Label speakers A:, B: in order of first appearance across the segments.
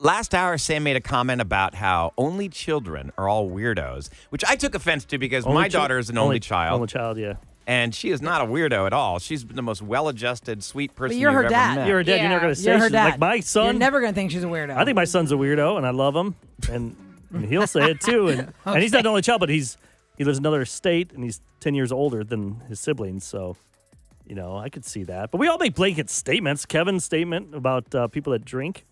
A: Last hour, Sam made a comment about how only children are all weirdos, which I took offense to because my daughter is an only child.
B: Only child, yeah.
A: And she is not a weirdo at all. She's the most well-adjadjusted, sweet person
C: you're her
A: you've
C: dad.
A: ever met.
B: You're her dad.
D: Yeah.
B: You're never going to say
C: You're her
B: she's
C: dad.
B: like my son.
C: You're never going to think she's a weirdo.
B: I think my son's a weirdo, and I love him, and he'll say it too. And he's not the only child, but he lives in another state, and he's 10 years older than his siblings. So, I could see that. But we all make blanket statements. Kevin's statement about people that drink.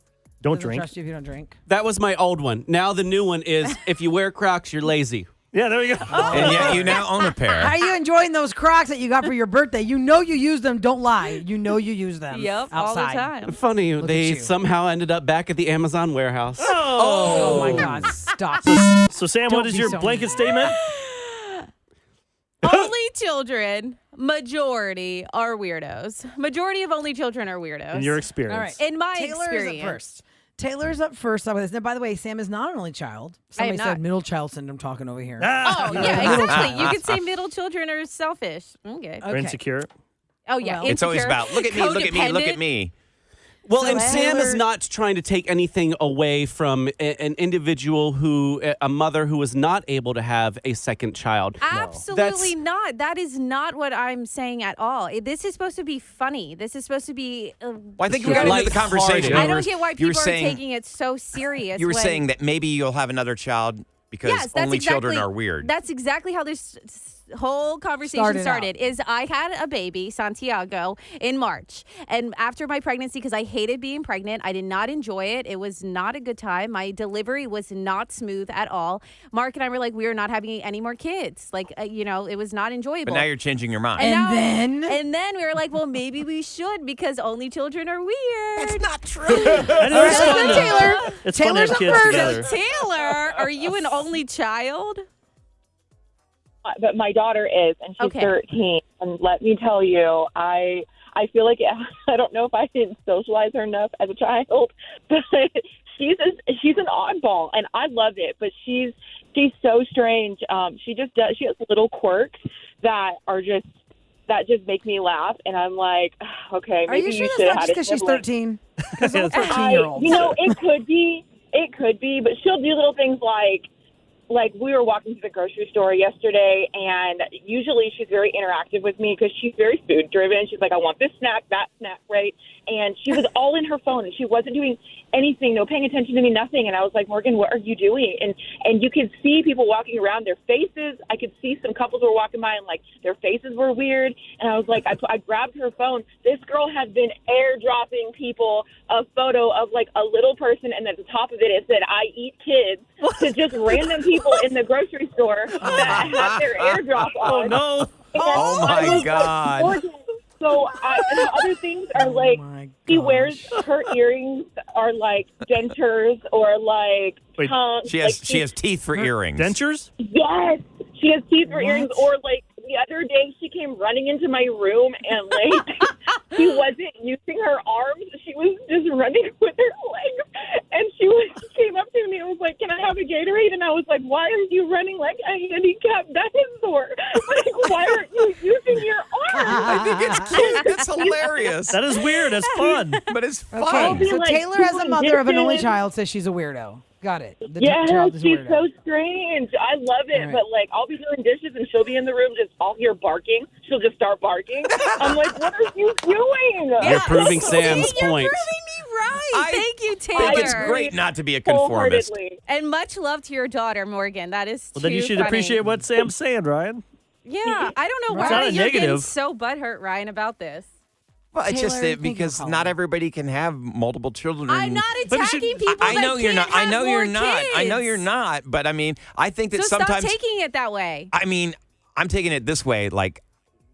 B: Don't
C: Doesn't
B: drink.
C: trust you if you don't drink.
E: That was my old one. Now the new one is if you wear Crocs, you're lazy.
B: Yeah, there we go.
A: And yet you now own a pair.
C: How are you enjoying those Crocs that you got for your birthday? You know you use them. Don't lie. You know you use them.
D: Yep,
C: outside.
D: all the time.
E: Funny,
C: Look
E: they
C: at you.
E: somehow ended up back at the Amazon warehouse.
C: Oh my God! Stop.
B: So, Sam,
C: Don't
B: what is
C: be
B: your
C: so
B: blanket
C: mean.
B: statement?
D: Only children, majority are weirdos. Majority of only children are weirdos.
B: In your experience.
C: All right.
D: In my
C: Taylor
D: experience.
C: is up first. Taylor's up first. Now, by the way, Sam is not an only child. Somebody said
D: not.
C: middle child syndrome talking over here.
B: Ah,
D: Oh, yeah, exactly. You could say middle children are selfish. Okay.
B: or insecure.
D: Oh, yeah.
C: Well,
A: It's always
D: insecure,
A: about, look at me, look at me, look at
D: codependent.
A: me.
E: Well,
C: So
E: and Sam is
C: Taylor-
E: not trying to take anything away from an individual a mother who was not able to have a second child.
D: Absolutely not. That is not what I'm saying at all. This is supposed to be funny. This is supposed to be.
A: Well, I think we got into the
E: Lighthearted.
A: conversation.
D: I
A: You
D: don't
A: were-
D: get why
A: you were
D: people are
A: saying-
D: taking it so serious.
A: You were
D: when-
A: saying that maybe you'll have another child because
D: Yes, that's
A: only
D: exactly,
A: children are weird.
D: That's exactly how this whole conversation
C: Started out.
D: is I had a baby, Santiago, in March. And after my pregnancy, because I hated being pregnant, I did not enjoy it. It was not a good time. My delivery was not smooth at all. Mark and I were like, we are not having any more kids. Like, it was not enjoyable.
A: But now you're changing your mind.
C: And
D: And then we were like, well, maybe we should because only children are weird.
A: That's not true.
B: And it is fun to-
C: Taylor.
B: It's fun to
C: Taylor's
B: have
C: up
B: kids
C: first.
B: together.
D: Taylor, are you an only child?
F: But my daughter is, and she's
D: Okay.
F: 13. And let me tell you, I feel like I don't know if I didn't socialize her enough as a child, but she's an oddball, and I love it. But she's so strange. She has little quirks that just make me laugh, and I'm like, okay,
C: are
F: maybe
C: you sure
F: should
C: that's not
F: have
C: just because she's 13? Because I'm a
B: Yeah,
C: 13-year-old.
F: it could be, but she'll do little things like we were walking to the grocery store yesterday, and usually she's very interactive with me because she's very food driven. She's like, I want this snack, that snack, right? And she was all in her phone, and she wasn't doing anything, no paying attention to me, nothing. And I was like, Morgan, what are you doing? And you could see people walking around, their faces. I could see some couples were walking by, and like their faces were weird. And I was like, I grabbed her phone. This girl has been airdropping people a photo of like a little person, and at the top of it said, I eat kids, to just random people in the grocery store that have their airdrop on.
B: Oh, no.
F: And
A: Oh,
F: I
A: my
F: was like,
A: God.
F: Morgan. So and other things are like
C: my
F: she
C: gosh.
F: wears her earrings are like dentures or like
B: Wait,
F: tongue.
A: She
F: like,
A: has teeth for earrings.
B: Dentures?
F: yes, she has teeth for earrings.
C: What?
F: Or like the other day, she came running into my room and like she wasn't using her arms; she was just running with her legs. And she came up to me and was like, "Can I have a Gatorade?" And I was like, "Why are you running like a handicapped dinosaur? Like, why aren't you using your arms?"
A: I think it's cute. It's hilarious.
B: That is weird. That's fun.
A: But it's fun.
C: Okay, so
F: like,
C: Taylor, as a
F: doing
C: mother of an only
F: dishes.
C: child, says she's a weirdo. Got it. The
F: Yes,
C: child is a
F: she's
C: weirdo.
F: so strange. I love it.
C: All right.
F: But, like, I'll be doing dishes and she'll be in the room just all here barking. She'll just start barking. I'm like, what are you doing?
E: You're proving Sam's
D: You're
E: point.
D: proving me right.
A: I
D: Thank you,
A: I
D: Taylor.
A: think it's great not to be a conformist.
F: Wholeheartedly.
D: And much love to your daughter, Morgan. That is
B: Well, then you
D: too
B: should
D: funny.
B: appreciate what Sam's saying, Ryan.
D: Yeah, I don't know
C: Right. It's
D: why
B: not a
D: you're getting
B: negative.
D: so butthurt, Ryan, about this.
A: Well, it's just
C: Taylor,
A: that
C: thank you
A: because
C: for calling.
A: not everybody can have multiple children.
D: I'm not
B: But you should-
D: attacking people
A: I know
D: that
A: you're
D: can't
A: not. I
D: have
A: know you're
D: more
A: not. I know
D: kids.
A: you're not. But I mean, I think that
D: So
A: sometimes.
D: stop taking it that way.
A: I mean, I'm taking it this way. Like,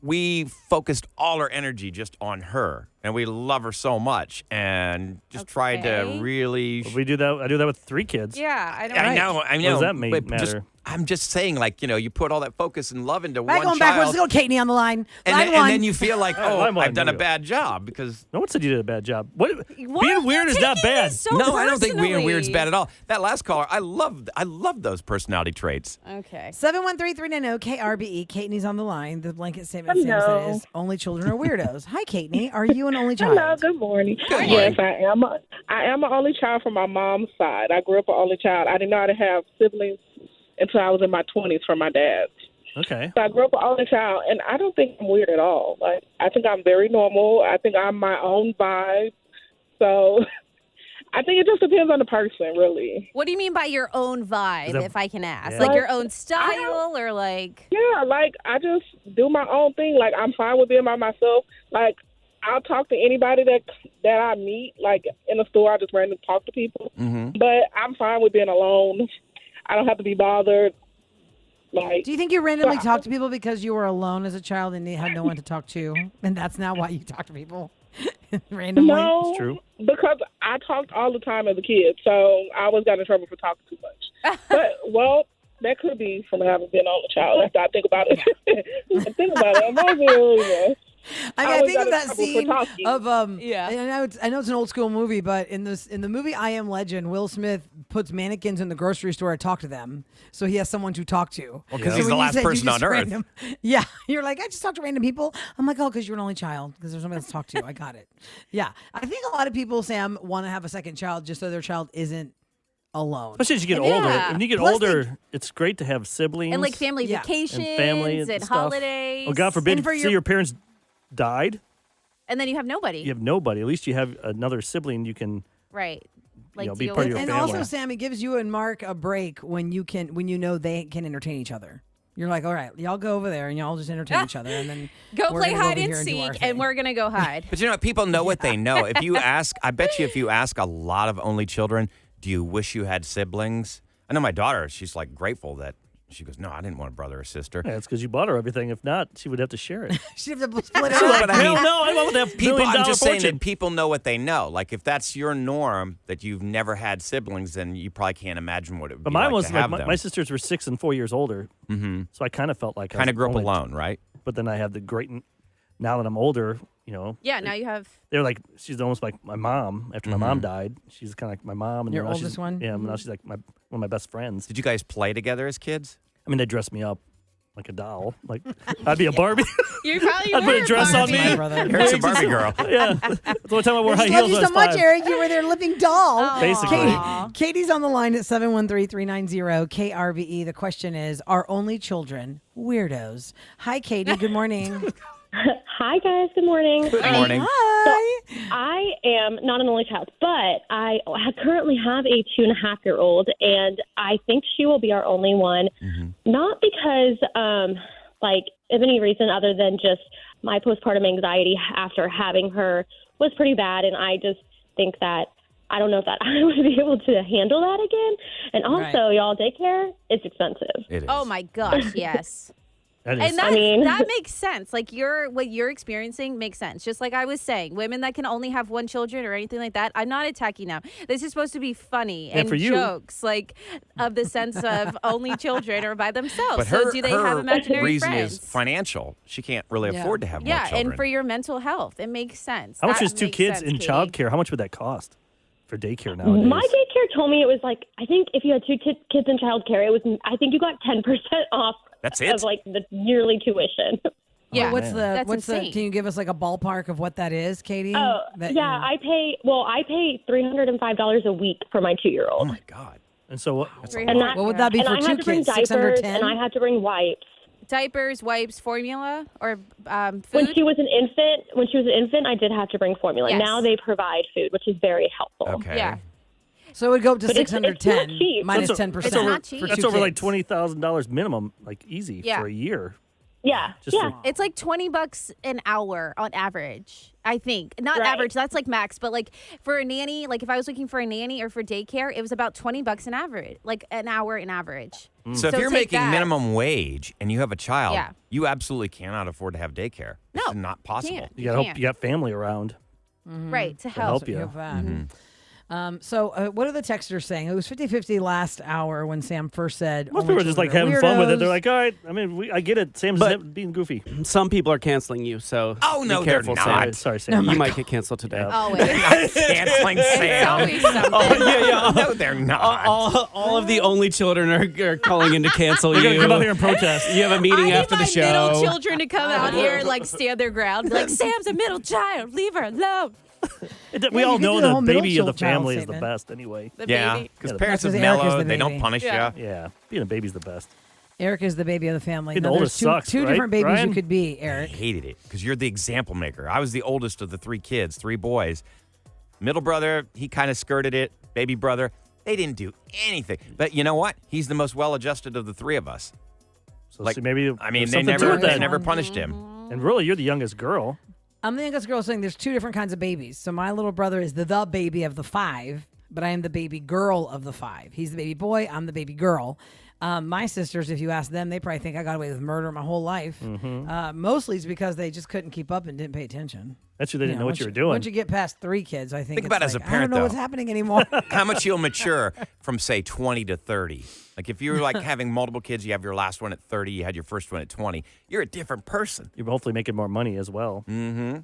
A: we focused all our energy just on her, and we love her so much, and just tried to
D: Okay.
A: really.
B: We do that. I do that with 3 kids.
D: Yeah, I don't.
A: I know.
B: What does that mean,
A: but just-
B: matter?
A: I'm just saying, like, you put all that focus and love into
C: Back
A: one
C: going
A: child.
C: backwards. Let's go, Katie, on the line.
A: And
C: Line
A: then,
C: one.
A: and then you feel like,
B: line one,
A: I've done a
B: Mario.
A: bad job because.
B: No one said you did a bad job. What?
D: Why
B: Being
D: are you
B: weird is not
D: taking
B: bad.
D: this so
A: No, I don't think being weird's
D: personally?
A: bad at all. That last caller, I love those personality traits.
D: Okay.
C: 713-390-KRBE. Katie's on the line. The blanket statement Sam
F: Hello.
C: said is only children are weirdos. Hi, Katie. Are you an only child?
F: Hello, good morning.
A: Good
F: Yes,
A: morning.
F: I am an only child from my mom's side. I grew up an only child. I did not have siblings until I was in my 20s from my dad.
B: Okay.
F: So I grew up an only child, and I don't think I'm weird at all. Like, I think I'm very normal. I think I'm my own vibe. So I think it just depends on the person, really.
D: What do you mean by your own vibe,
B: that-
D: if I can ask?
B: Yeah.
D: Like your own style or like.
F: Yeah, like, I just do my own thing. Like, I'm fine with being by myself. Like, I'll talk to anybody that I meet. Like, in the store, I just randomly talk to people.
A: Mm-hmm.
F: But I'm fine with being alone. I don't have to be bothered. Like,
C: Do you think you randomly talk to people because you were alone as a child and you had no one to talk to? And that's not why you talk to people randomly?
F: no,
B: It's true.
F: because I talked all the time as a kid, so I always got in trouble for talking too much. But, well, that could be from having been on a child. After I think about it, think about it. It might be a reason.
C: I
F: always
C: think
F: got
C: of
F: in
C: that
F: trouble for
C: scene
F: talking.
C: of
D: Yeah.
C: I know it's an old school movie, but in the movie I Am Legend, Will Smith puts mannequins in the grocery store to talk to them, so he has someone to talk to.
A: Well, 'cause
C: So
A: he's
C: when
A: the
C: you
A: last
C: said you
A: person
C: just
A: on Earth.
C: random- yeah, you're like, I just talk to random people. I'm like, oh, because you're an only child, because there's nobody else to talk to. I got it. Yeah, I think a lot of people, Sam, want to have a second child just so their child isn't alone.
B: Especially as you get
D: Yeah.
B: older. When you get
C: Plus
B: older, it's great to have siblings
D: And like family
C: Yeah.
D: vacations
B: and family and stuff.
D: holidays.
B: Oh, God forbid,
C: And for
B: say
C: your-
B: your parents died.
D: And then you have nobody.
B: You have nobody. At least you have another sibling you can.
D: Right. Like
B: know, be
D: deal
B: part of
D: with
B: your
C: And
D: it.
B: family.
C: also, Sam, it gives you and Mark a break when you know they can entertain each other. You're like, all right, y'all go over there and y'all just entertain each other, and then
D: Go
C: we're
D: play
C: gonna go
D: hide
C: over
D: and
C: here do our
D: seek,
C: thing.
D: and we're gonna go hide.
A: But you know what? People know what they know. If you ask, I bet you if you ask a lot of only children, do you wish you had siblings? I know my daughter, she's like grateful that she goes, no, I didn't want a brother or sister.
B: Yeah, it's because you bought her everything. If not, she would have to share it.
C: She'd have to split it
A: True,
C: up.
A: but I mean,
B: Hell no, I want that
A: People, I'm
B: $1
A: just saying
B: fortune.
A: that people know what they know. Like if that's your norm, that you've never had siblings, then you probably can't imagine what it would
B: But
A: be
B: mine
A: like
B: was
A: to
B: like
A: have
B: my,
A: them.
B: my sisters were 6 and 4 years older, so I kind of felt like I
A: Kind of
B: was
A: grew up
B: only-
A: alone, right?
B: But then I have the great. Now that I'm older,
D: Yeah, now you have.
B: they're like she's almost like my mom. After my mom died, she's kind of like my mom. And
C: Your
B: now she's-
C: oldest one?
B: Yeah, now she's like one of my best friends.
A: Did you guys play together as kids?
B: I mean, they dress me up like a doll. Like I'd be a Barbie.
D: You probably
B: I'd put a dress on
D: Barbie.
B: me.
C: My brother.
A: Eric's a Barbie girl.
B: Yeah, that's the only time I wore
C: I
B: high
C: just love
B: heels.
C: you
B: when I
C: so
B: was
C: much,
B: 5.
C: Eric. You were their living doll.
B: Basically.
D: Aw.
C: Katie's on the line at 713-390-KRBE. The question is, are only children weirdos? Hi, Katie. Good morning.
G: Hi, guys. Good morning.
A: Good morning.
C: Hi.
G: I am not an only child, but I currently have a 2.5-year-old, and I think she will be our only one. Not because, of any reason other than just my postpartum anxiety after having her was pretty bad, and I just think that I don't know if that I would be able to handle that again. And also, y'all, daycare, it's expensive.
A: It is.
D: Oh my gosh, yes.
B: That is,
D: And that,
G: mean-
D: that makes sense. Like what you're experiencing makes sense. Just like I was saying, women that can only have one children or anything like that, I'm not attacking them. This is supposed to be funny and
B: for you-
D: jokes, like of the sense of only children are by themselves.
A: But
D: so
A: her,
D: do they
A: her
D: have imaginary
A: reason
D: friends?
A: is financial. She can't really
C: Yeah.
A: afford to have more
D: Yeah,
A: children.
D: and for your mental health, it makes sense.
B: how much
D: That
B: is 2
D: makes
B: kids
D: sense,
B: in
D: Katie.
B: childcare? How much would that cost for daycare nowadays?
G: My daycare told me it was like, I think if you had 2 kids in childcare, I think you got 10% off
A: That's it?
G: of like the yearly tuition.
D: Yeah,
C: What's the
D: That's
C: what's the?
D: insane.
C: Can you give us like a ballpark of what that is, Katie?
G: Oh,
C: That
G: yeah, I pay $305 a week for my 2-year-old.
A: oh my God.
B: And so what?
G: And that,
C: What would that be
G: and
C: for
G: I
C: 2
G: had to bring
C: kids? 6 under
G: diapers,
C: 10?
G: and I had to bring wipes.
D: Diapers, wipes, formula, or
G: When
D: food.
G: she was an infant, I did have to bring formula.
D: Yes.
G: Now they provide food, which is very helpful.
A: Okay.
D: Yeah.
C: So it would go up to
G: But it's
C: 610
G: not cheap.
C: minus
B: That's
C: 10%.
D: It's not cheap.
C: for
B: That's
C: 2
B: over like
C: kids.
B: $20,000 minimum, like easy
D: Yeah.
B: for a year.
G: Yeah,
B: Just
G: yeah.
B: for-
D: It's like $20 an hour on average, I think. Not
G: Right.
D: average, that's like max, but like for a nanny, like if I was looking for a nanny or for daycare, it was about $20 an average, like an hour in average.
A: So if
D: So
A: you're
D: take
A: making
D: that.
A: minimum wage and you have a child,
D: Yeah.
A: you absolutely cannot afford to have daycare.
D: No,
A: It's not possible.
D: can't.
B: You got to hope
D: can't.
B: you got family around.
D: Right, to
B: help
D: help.
B: you.
C: Of that. So what are the texters saying? It was 50-50 last hour when Sam first said.
B: Most
C: only
B: people are just like
C: children
B: having
C: are
B: fun with it.
C: weirdos.
B: They're like, all right. I mean, I get it. Sam's
E: But-
B: being goofy.
E: Some people are canceling you, so
A: Oh, no,
E: be
A: they're
E: careful,
A: not.
B: Sorry, Sam.
E: Sam. You might get canceled today.
D: Always.
A: Canceling
D: It's
A: Sam.
D: always something.
A: No, they're not.
E: All of the only children are calling in to cancel
B: They're
E: you.
B: going to come out here and protest.
E: You have a meeting
D: I
E: after
D: need
E: the
D: my
E: show.
D: middle children to come out here and like stand their ground. Be like, Sam's a middle child. Leave her alone.
B: We
C: Yeah,
B: all
C: you could
B: know
C: do the
B: the
C: whole
B: baby of
C: middle
B: the
C: child
B: family is the
C: statement.
B: best anyway.
D: The
A: Yeah,
D: baby.
A: because
B: Yeah,
A: parents
C: that's
A: is
C: 'cause Eric is
A: mellow.
C: the
A: They don't
C: baby.
A: punish
D: Yeah.
A: you.
B: Yeah, being a baby's the best.
C: Eric is the baby of the family.
B: Being the
C: Now, there's
B: oldest sucks,
C: two
B: right,
C: different babies
B: Ryan?
C: you could be,
A: I
C: Eric.
A: hated it because you're the example maker. I was the oldest of the 3 kids, 3 boys. Middle brother, he kind of skirted it. Baby brother, they didn't do anything. But you know what? He's the most well-adjusted of the 3 of us.
B: So
A: Like,
B: see, maybe
A: I mean,
B: there's
A: they
B: something to
A: never,
B: it
A: they
B: then.
A: never punished him.
B: And really, you're the youngest girl.
C: I'm the youngest girl saying there's 2 different kinds of babies. So my little brother is the baby of the 5, but I am the baby girl of the 5. He's the baby boy. I'm the baby girl. My sisters, if you ask them, they probably think I got away with murder my whole life. Mostly it's because they just couldn't keep up and didn't pay attention.
B: That's true. They didn't know what
C: once
B: you were doing.
C: Once you get past 3 kids, I think
A: Think
C: it's
A: about it as
C: like,
A: a
C: I don't
A: parent,
C: know what's
A: though.
C: happening anymore.
A: How much you'll mature from, say, 20 to 30. Like if you're like having multiple kids, you have your last one at 30, you had your first one at 20. You're a different person.
B: You're hopefully making more money as well.
A: Mm-hmm.